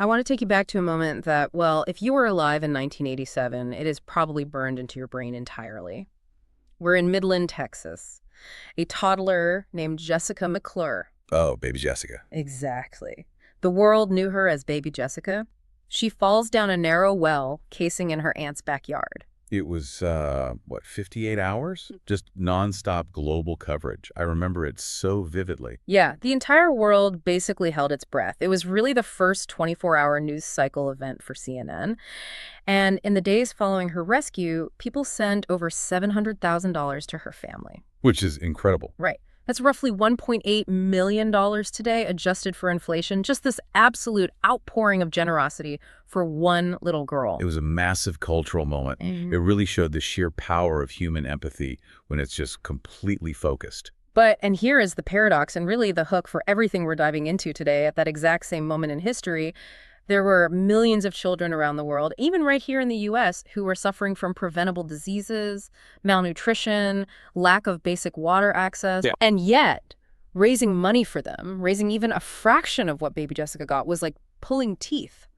I want to take you back to a moment that, well, if you were alive in 1987, it is probably burned into your brain entirely. We're in Midland, Texas. A toddler named Jessica McClure. Oh, baby Jessica. Exactly. The world knew her as Baby Jessica. She falls down a narrow well casing in her aunt's backyard. It was, 58 hours? Just nonstop global coverage. I remember it so vividly. Yeah, the entire world basically held its breath. It was really the first 24-hour news cycle event for CNN. And in the days following her rescue, people sent over $700,000 to her family. Which is incredible. Right. That's roughly $1.8 million today, adjusted for inflation. Just this absolute outpouring of generosity for one little girl. It was a massive cultural moment. It really showed the sheer power of human empathy when it's just completely focused. And here is the paradox and really the hook for everything we're diving into today. At that exact same moment in history, there were millions of children around the world, even right here in the U.S., who were suffering from preventable diseases, malnutrition, lack of basic water access. Yeah. And yet, raising money for them, raising even a fraction of what baby Jessica got, was like pulling teeth.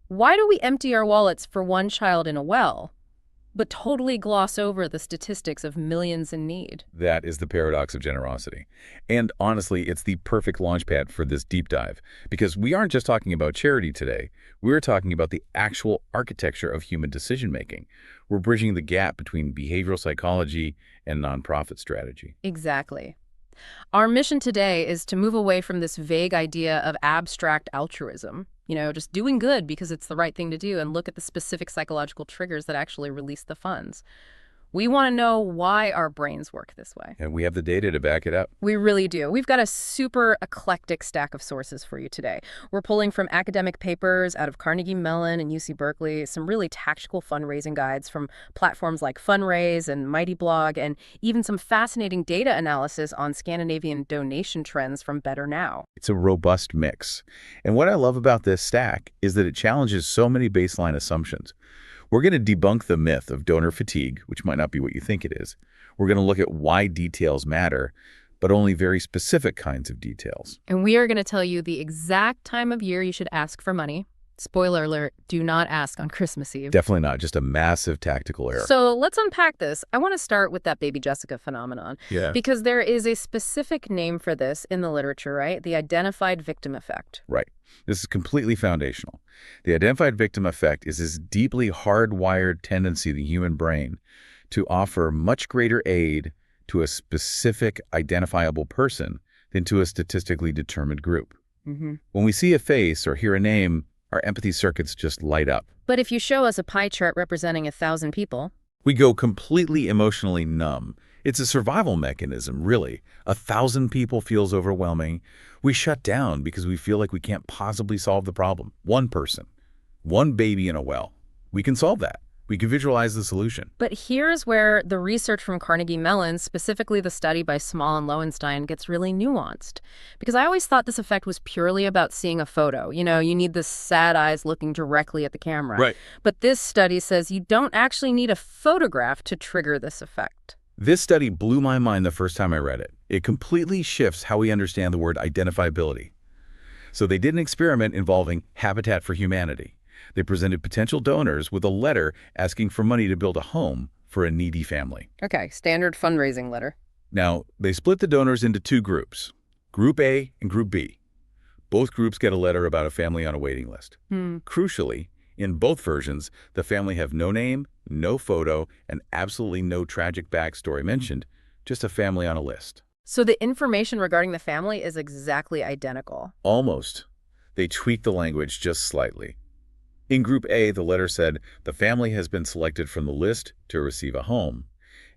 Why do we empty our wallets for one child in a well, but totally gloss over the statistics of millions in need? That is the paradox of generosity. And honestly, it's the perfect launchpad for this deep dive, because we aren't just talking about charity today. We're talking about the actual architecture of human decision-making. We're bridging the gap between behavioral psychology and nonprofit strategy. Exactly. Our mission today is to move away from this vague idea of abstract altruism, just doing good because it's the right thing to do, and look at the specific psychological triggers that actually release the funds. We want to know why our brains work this way. And we have the data to back it up. We really do. We've got a super eclectic stack of sources for you today. We're pulling from academic papers out of Carnegie Mellon and UC Berkeley, some really tactical fundraising guides from platforms like Fundraise and Mighty Blog, and even some fascinating data analysis on Scandinavian donation trends from Better Now. It's a robust mix. And what I love about this stack is that it challenges so many baseline assumptions. We're going to debunk the myth of donor fatigue, which might not be what you think it is. We're going to look at why details matter, but only very specific kinds of details. And we are going to tell you the exact time of year you should ask for money. Spoiler alert, do not ask on Christmas Eve. Definitely not. Just a massive tactical error. So let's unpack this. I want to start with that Baby Jessica phenomenon. Yeah. Because there is a specific name for this in the literature, right? The identified victim effect. Right. This is completely foundational. The identified victim effect is this deeply hardwired tendency in the human brain to offer much greater aid to a specific identifiable person than to a statistically determined group. When we see a face or hear a name, our empathy circuits just light up. But if you show us a pie chart representing 1,000 people, we go completely emotionally numb. It's a survival mechanism, really. 1,000 people feels overwhelming. We shut down because we feel like we can't possibly solve the problem. One person, one baby in a well. We can solve that. We can visualize the solution. But here's where the research from Carnegie Mellon, specifically the study by Small and Lowenstein, gets really nuanced. Because I always thought this effect was purely about seeing a photo. You need the sad eyes looking directly at the camera. Right. But this study says you don't actually need a photograph to trigger this effect. This study blew my mind the first time I read it. It completely shifts how we understand the word identifiability. So they did an experiment involving Habitat for Humanity. They presented potential donors with a letter asking for money to build a home for a needy family. Okay, standard fundraising letter. Now, they split the donors into two groups, Group A and Group B. Both groups get a letter about a family on a waiting list. Crucially, in both versions, the family have no name, no photo, and absolutely no tragic backstory mentioned, just a family on a list. So the information regarding the family is exactly identical. Almost. They tweaked the language just slightly. In Group A, the letter said, the family has been selected from the list to receive a home.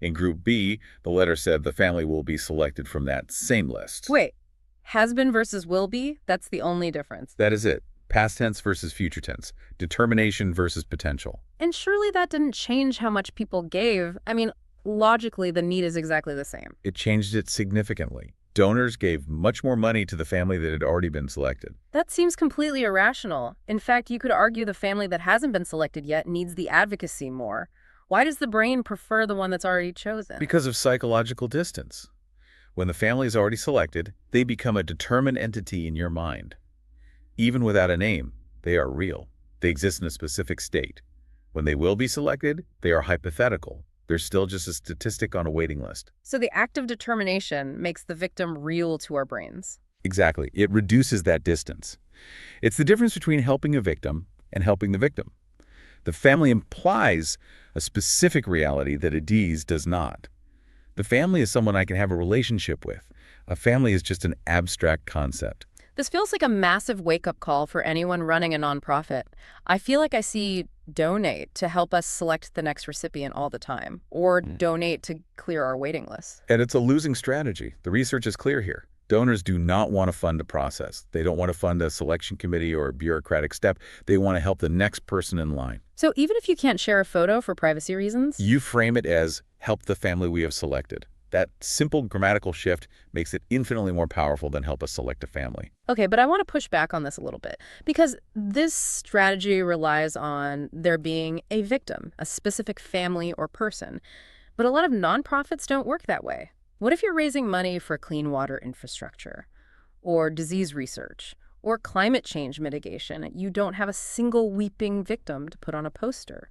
In Group B, the letter said the family will be selected from that same list. Wait, has been versus will be? That's the only difference. That is it. Past tense versus future tense. Determination versus potential. And surely that didn't change how much people gave. I mean, logically, the need is exactly the same. It changed it significantly. Donors gave much more money to the family that had already been selected. That seems completely irrational. In fact, you could argue the family that hasn't been selected yet needs the advocacy more. Why does the brain prefer the one that's already chosen? Because of psychological distance. When the family is already selected, they become a determined entity in your mind. Even without a name, They are real. They exist in a specific state. When they will be selected, they are hypothetical. They're still just a statistic on a waiting list. So the act of determination makes the victim real to our brains. Exactly. It reduces that distance. It's the difference between helping a victim and helping the victim. The family implies a specific reality that a Dees does not. The family is someone I can have a relationship with. A family is just an abstract concept. This feels like a massive wake-up call for anyone running a nonprofit. I feel like I see donate to help us select the next recipient all the time, or donate to clear our waiting list. And it's a losing strategy. The research is clear here. Donors do not want to fund a process. They don't want to fund a selection committee or a bureaucratic step. They want to help the next person in line. So even if you can't share a photo for privacy reasons? You frame it as help the family we have selected. That simple grammatical shift makes it infinitely more powerful than help us select a family. Okay, but I want to push back on this a little bit, because this strategy relies on there being a victim, a specific family or person. But a lot of nonprofits don't work that way. What if you're raising money for clean water infrastructure, or disease research, or climate change mitigation? You don't have a single weeping victim to put on a poster.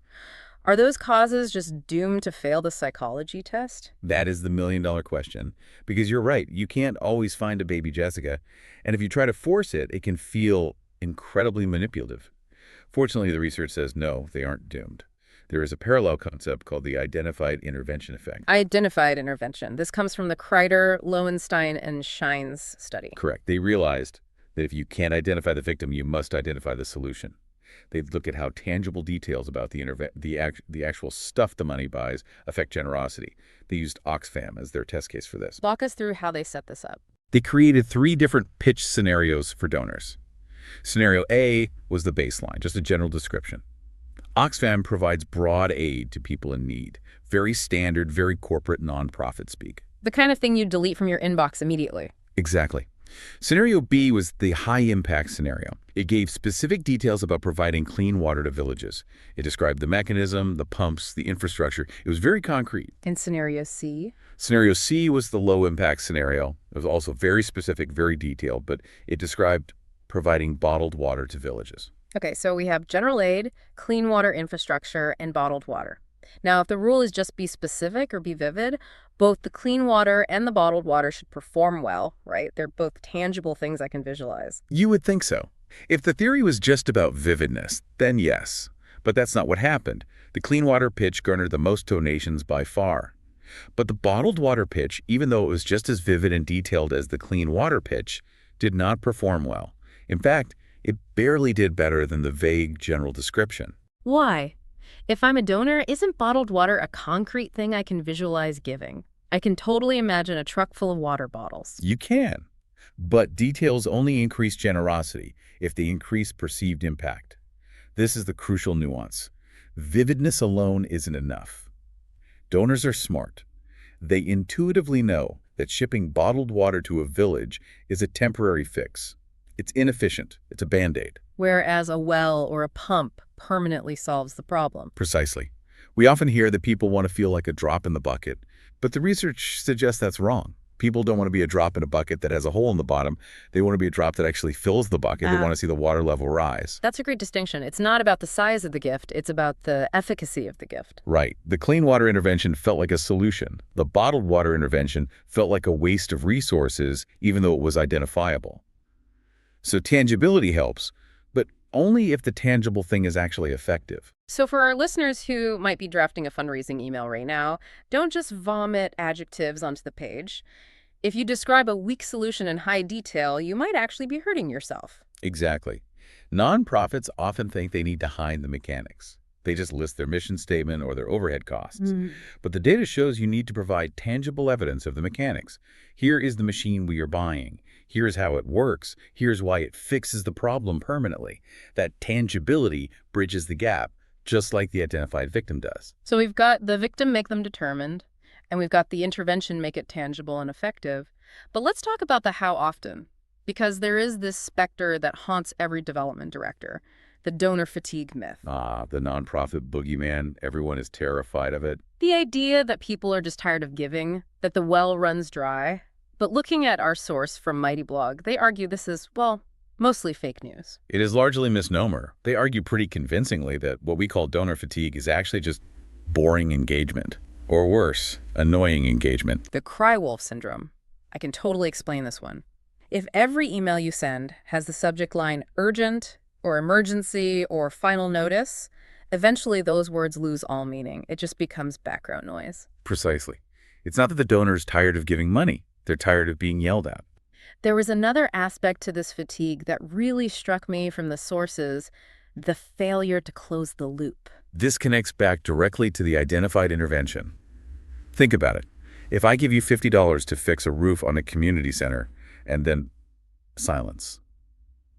Are those causes just doomed to fail the psychology test? That is the million-dollar question. Because you're right, you can't always find a baby Jessica. And if you try to force it, it can feel incredibly manipulative. Fortunately, the research says no, they aren't doomed. There is a parallel concept called the identified intervention effect. Identified intervention. This comes from the Kreider, Lowenstein, and Shines study. Correct. They realized that if you can't identify the victim, you must identify the solution. They look at how tangible details about the actual stuff the money buys affect generosity. They used Oxfam as their test case for this. Walk us through how they set this up. They created 3 different pitch scenarios for donors. Scenario A was the baseline, just a general description. Oxfam provides broad aid to people in need. Very standard, very corporate nonprofit speak. The kind of thing you delete from your inbox immediately. Exactly. Scenario B was the high-impact scenario. It gave specific details about providing clean water to villages. It described the mechanism, the pumps, the infrastructure. It was very concrete. In scenario C? Scenario C was the low-impact scenario. It was also very specific, very detailed, but it described providing bottled water to villages. Okay, so we have general aid, clean water infrastructure, and bottled water. Now, if the rule is just be specific or be vivid, both the clean water and the bottled water should perform well, right? They're both tangible things I can visualize. You would think so. If the theory was just about vividness, then yes. But that's not what happened. The clean water pitch garnered the most donations by far. But the bottled water pitch, even though it was just as vivid and detailed as the clean water pitch, did not perform well. In fact, it barely did better than the vague general description. Why? If I'm a donor, isn't bottled water a concrete thing I can visualize giving? I can totally imagine a truck full of water bottles. You can. But details only increase generosity if they increase perceived impact. This is the crucial nuance. Vividness alone isn't enough. Donors are smart. They intuitively know that shipping bottled water to a village is a temporary fix. It's inefficient. It's a Band-Aid. Whereas a well or a pump permanently solves the problem. Precisely. We often hear that people want to feel like a drop in the bucket, but the research suggests that's wrong. People don't want to be a drop in a bucket that has a hole in the bottom. They want to be a drop that actually fills the bucket. They want to see the water level rise. That's a great distinction. It's not about the size of the gift. It's about the efficacy of the gift. Right. The clean water intervention felt like a solution. The bottled water intervention felt like a waste of resources, even though it was identifiable. So tangibility helps, but only if the tangible thing is actually effective. So for our listeners who might be drafting a fundraising email right now, don't just vomit adjectives onto the page. If you describe a weak solution in high detail, you might actually be hurting yourself. Exactly. Nonprofits often think they need to hide the mechanics. They just list their mission statement or their overhead costs. But the data shows you need to provide tangible evidence of the mechanics. Here is the machine we are buying. Here's how it works. Here's why it fixes the problem permanently. That tangibility bridges the gap, just like the identified victim does. So we've got the victim make them determined, and we've got the intervention make it tangible and effective. But let's talk about the how often, because there is this specter that haunts every development director, the donor fatigue myth. The nonprofit boogeyman. Everyone is terrified of it. The idea that people are just tired of giving, that the well runs dry. But looking at our source from Mighty Blog, they argue this is, well, Mostly fake news. It is largely a misnomer. They argue pretty convincingly that what we call donor fatigue is actually just boring engagement. Or worse, annoying engagement. The cry wolf syndrome. I can totally explain this one. If every email you send has the subject line urgent or emergency or final notice, eventually those words lose all meaning. It just becomes background noise. Precisely. It's not that the donor is tired of giving money. They're tired of being yelled at. There was another aspect to this fatigue that really struck me from the sources, the failure to close the loop. This connects back directly to the identified intervention. Think about it. If I give you $50 to fix a roof on a community center, and then silence,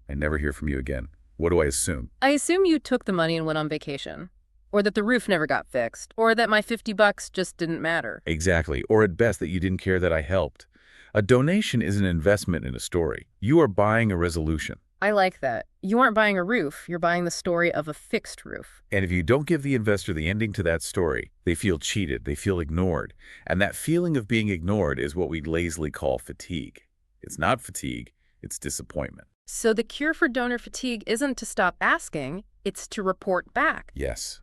I never hear from you again, what do I assume? I assume you took the money and went on vacation, or that the roof never got fixed, or that my $50 just didn't matter. Exactly. Or at best, that you didn't care that I helped. A donation is an investment in a story. You are buying a resolution. I like that. You aren't buying a roof, you're buying the story of a fixed roof. And if you don't give the investor the ending to that story, they feel cheated, they feel ignored. And that feeling of being ignored is what we lazily call fatigue. It's not fatigue, it's disappointment. So the cure for donor fatigue isn't to stop asking, it's to report back. Yes.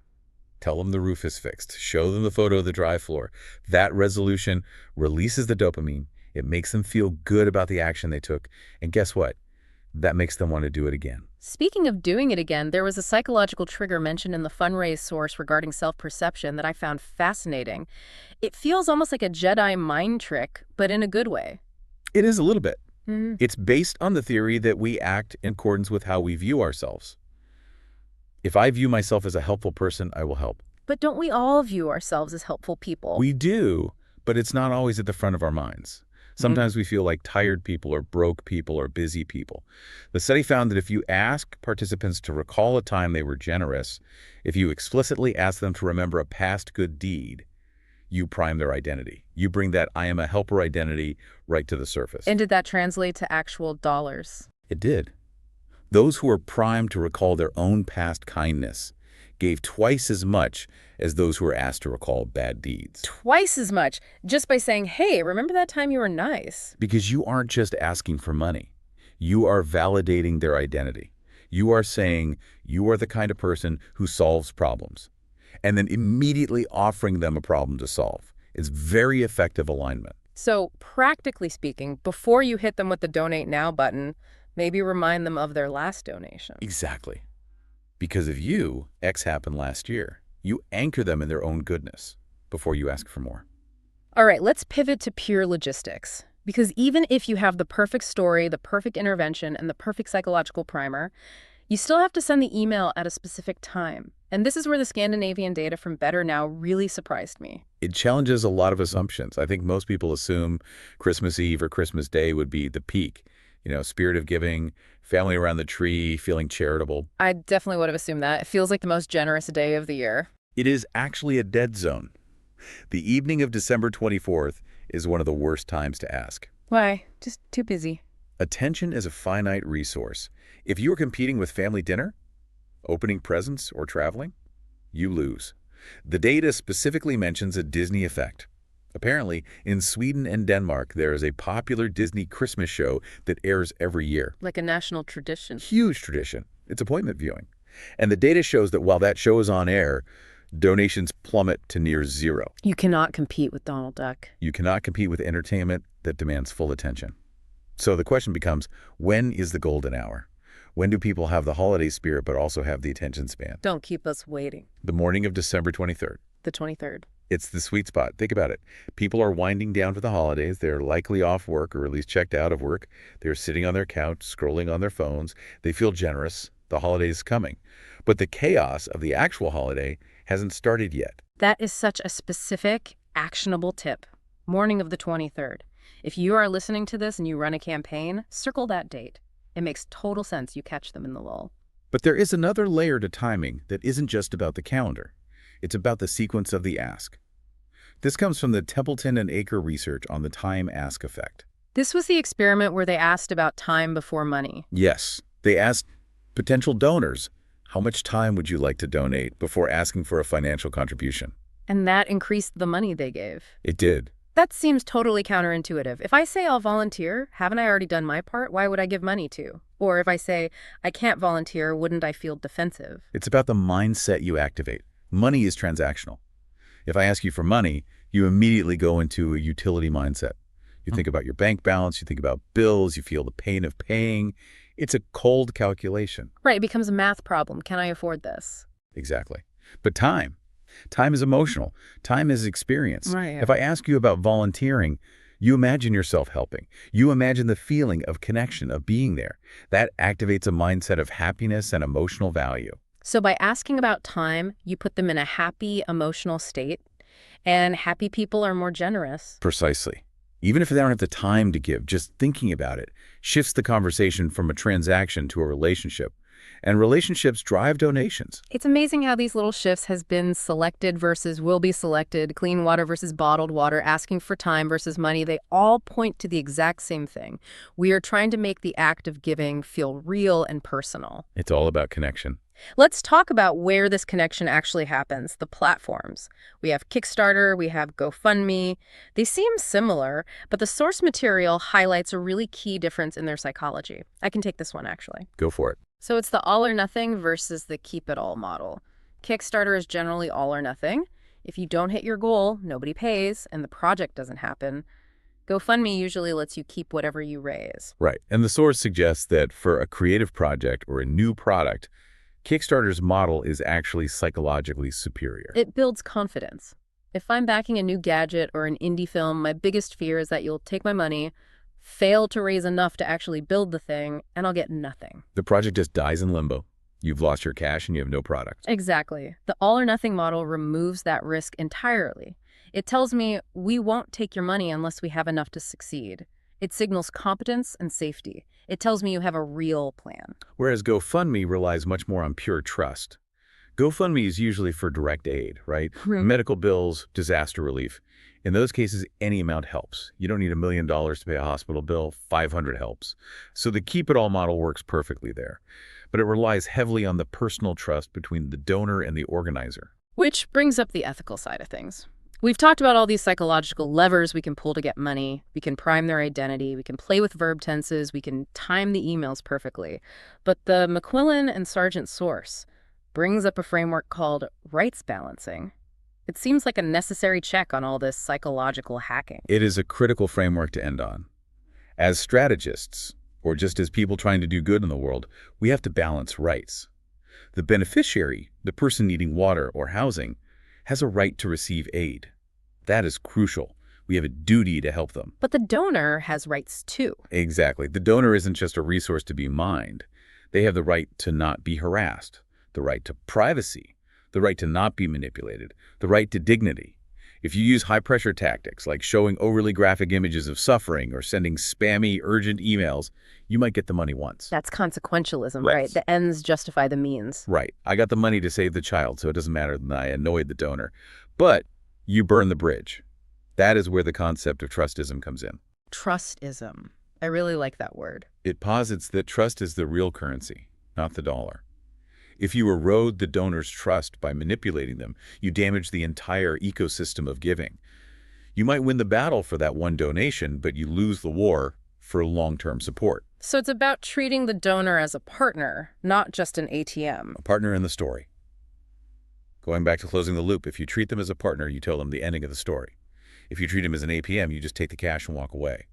Tell them the roof is fixed. Show them the photo of the dry floor. That resolution releases the dopamine. It makes them feel good about the action they took. And guess what? That makes them want to do it again. Speaking of doing it again, there was a psychological trigger mentioned in the Fundraise source regarding self-perception that I found fascinating. It feels almost like a Jedi mind trick, but in a good way. It is a little bit. Mm-hmm. It's based on the theory that we act in accordance with how we view ourselves. If I view myself as a helpful person, I will help. But don't we all view ourselves as helpful people? We do, but it's not always at the front of our minds. Sometimes we feel like tired people or broke people or busy people. The study found that if you ask participants to recall a time they were generous, if you explicitly ask them to remember a past good deed, you prime their identity. You bring that I am a helper identity right to the surface. And did that translate to actual dollars? It did. Those who were primed to recall their own past kindness gave twice as much as those who were asked to recall bad deeds. Twice as much, just by saying, hey, remember that time you were nice? Because you aren't just asking for money. You are validating their identity. You are saying you are the kind of person who solves problems, and then immediately offering them a problem to solve. It's very effective alignment. So, practically speaking, before you hit them with the Donate Now button, maybe remind them of their last donation. Exactly. Because of you, X happened last year. You anchor them in their own goodness before you ask for more. All right, let's pivot to pure logistics. Because even if you have the perfect story, the perfect intervention, and the perfect psychological primer, you still have to send the email at a specific time. And this is where the Scandinavian data from Better Now really surprised me. It challenges a lot of assumptions. I think most people assume Christmas Eve or Christmas Day would be the peak. You know, spirit of giving, family around the tree, feeling charitable. I definitely would have assumed that. It feels like the most generous day of the year. It is actually a dead zone. The evening of December 24th is one of the worst times to ask. Why? Just too busy. Attention is a finite resource. If you're competing with family dinner, opening presents, or traveling, you lose. The data specifically mentions a Disney effect. Apparently, in Sweden and Denmark, there is a popular Disney Christmas show that airs every year. Like a national tradition. Huge tradition. It's appointment viewing. And the data shows that while that show is on air, donations plummet to near zero. You cannot compete with Donald Duck. You cannot compete with entertainment that demands full attention. So the question becomes, when is the golden hour? When do people have the holiday spirit but also have the attention span? Don't keep us waiting. The morning of December 23rd. The 23rd. It's the sweet spot. Think about it. People are winding down for the holidays. They're likely off work or at least checked out of work. They're sitting on their couch, scrolling on their phones. They feel generous. The holiday is coming. But the chaos of the actual holiday hasn't started yet. That is such a specific, actionable tip. Morning of the 23rd. If you are listening to this and you run a campaign, circle that date. It makes total sense you catch them in the lull. But there is another layer to timing that isn't just about the calendar. It's about the sequence of the ask. This comes from the Templeton and Aker research on the time ask effect. This was the experiment where they asked about time before money. Yes, they asked potential donors, how much time would you like to donate before asking for a financial contribution? And that increased the money they gave. It did. That seems totally counterintuitive. If I say I'll volunteer, haven't I already done my part? Why would I give money to? Or if I say I can't volunteer, wouldn't I feel defensive? It's about the mindset you activate. Money is transactional. If I ask you for money, you immediately go into a utility mindset. You think about your bank balance, you think about bills, you feel the pain of paying. It's a cold calculation. Right, it becomes a math problem. Can I afford this? Exactly. But time is emotional. Time is experience. Right. If I ask you about volunteering, you imagine yourself helping. You imagine the feeling of connection, of being there. That activates a mindset of happiness and emotional value. So by asking about time, you put them in a happy, emotional state, and happy people are more generous. Precisely. Even if they don't have the time to give, just thinking about it shifts the conversation from a transaction to a relationship. And relationships drive donations. It's amazing how these little shifts has been selected versus will be selected, clean water versus bottled water, asking for time versus money. They all point to the exact same thing. We are trying to make the act of giving feel real and personal. It's all about connection. Let's talk about where this connection actually happens, the platforms. We have Kickstarter, we have GoFundMe. They seem similar, but the source material highlights a really key difference in their psychology. I can take this one, actually. Go for it. So it's the all or nothing versus the keep it all model. Kickstarter is generally all or nothing. If you don't hit your goal, nobody pays, and the project doesn't happen. GoFundMe usually lets you keep whatever you raise. Right. And the source suggests that for a creative project or a new product, Kickstarter's model is actually psychologically superior. It builds confidence. If I'm backing a new gadget or an indie film, my biggest fear is that you'll take my money, fail to raise enough to actually build the thing, and I'll get nothing. The project just dies in limbo. You've lost your cash and you have no product. Exactly. The all or nothing model removes that risk entirely. It tells me we won't take your money unless we have enough to succeed. It signals competence and safety. It tells me you have a real plan. Whereas GoFundMe relies much more on pure trust. GoFundMe is usually for direct aid, right? Medical bills, disaster relief. In those cases, any amount helps. You don't need $1 million to pay a hospital bill. 500 helps. So the keep it all model works perfectly there. But it relies heavily on the personal trust between the donor and the organizer. Which brings up the ethical side of things. We've talked about all these psychological levers we can pull to get money. We can prime their identity. We can play with verb tenses. We can time the emails perfectly. But the McQuillan and Sargent source brings up a framework called rights balancing. It seems like a necessary check on all this psychological hacking. It is a critical framework to end on. As strategists, or just as people trying to do good in the world, we have to balance rights. The beneficiary, the person needing water or housing, has a right to receive aid. That is crucial. We have a duty to help them. But the donor has rights too. Exactly. The donor isn't just a resource to be mined. They have the right to not be harassed, the right to privacy, the right to not be manipulated, the right to dignity. If you use high-pressure tactics like showing overly graphic images of suffering or sending spammy, urgent emails, you might get the money once. That's consequentialism, right? The ends justify the means. Right. I got the money to save the child, so it doesn't matter that I annoyed the donor. But you burn the bridge. That is where the concept of trustism comes in. Trustism. I really like that word. It posits that trust is the real currency, not the dollar. If you erode the donor's trust by manipulating them, you damage the entire ecosystem of giving. You might win the battle for that one donation, but you lose the war for long-term support. So it's about treating the donor as a partner, not just an ATM. A partner in the story. Going back to closing the loop, if you treat them as a partner, you tell them the ending of the story. If you treat them as an ATM, you just take the cash and walk away.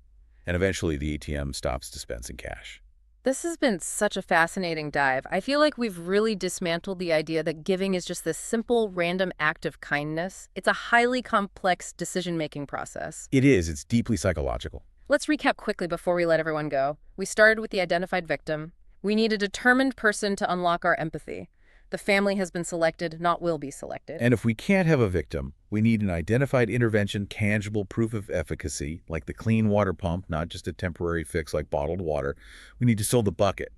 And eventually the ATM stops dispensing cash. This has been such a fascinating dive. I feel like we've really dismantled the idea that giving is just this simple, random act of kindness. It's a highly complex decision-making process. It is. It's deeply psychological. Let's recap quickly before we let everyone go. We started with the identified victim. We need a determined person to unlock our empathy. The family has been selected, not will be selected. And if we can't have a victim, we need an identified intervention, tangible proof of efficacy, like the clean water pump, not just a temporary fix like bottled water. We need to fill the bucket,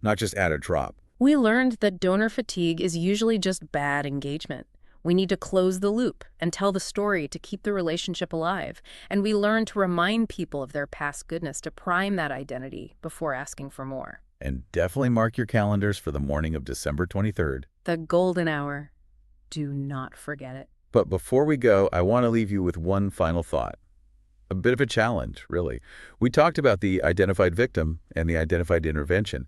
not just add a drop. We learned that donor fatigue is usually just bad engagement. We need to close the loop and tell the story to keep the relationship alive. And we learned to remind people of their past goodness, to prime that identity before asking for more. And definitely mark your calendars for the morning of December 23rd. The golden hour. Do not forget it. But before we go, I want to leave you with one final thought. a bit of a challenge, really. We talked about the identified victim and the identified intervention,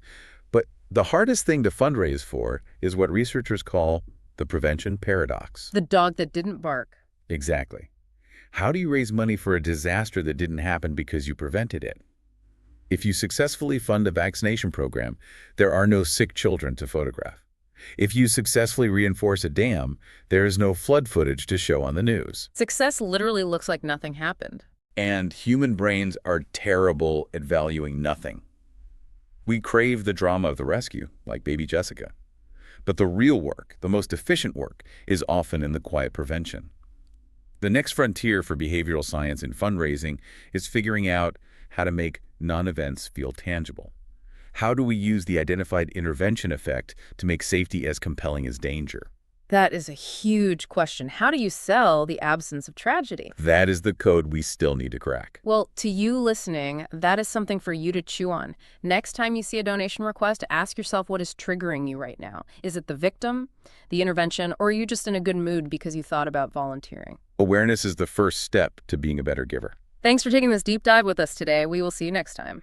but the hardest thing to fundraise for is what researchers call the prevention paradox. The dog that didn't bark. Exactly. How do you raise money for a disaster that didn't happen because you prevented it? If you successfully fund a vaccination program, there are no sick children to photograph. If you successfully reinforce a dam, there is no flood footage to show on the news. Success literally looks like nothing happened. And human brains are terrible at valuing nothing. We crave the drama of the rescue, like baby Jessica. But the real work, the most efficient work, is often in the quiet prevention. The next frontier for behavioral science in fundraising is figuring out how to make non-events feel tangible. How do we use the identified intervention effect to make safety as compelling as danger? That is a huge question. How do you sell the absence of tragedy? That is the code we still need to crack. Well, to you listening, that is something for you to chew on. Next time you see a donation request, ask yourself what is triggering you right now. Is it the victim, the intervention, or are you just in a good mood because you thought about volunteering? Awareness is the first step to being a better giver. Thanks for taking this deep dive with us today. We will see you next time.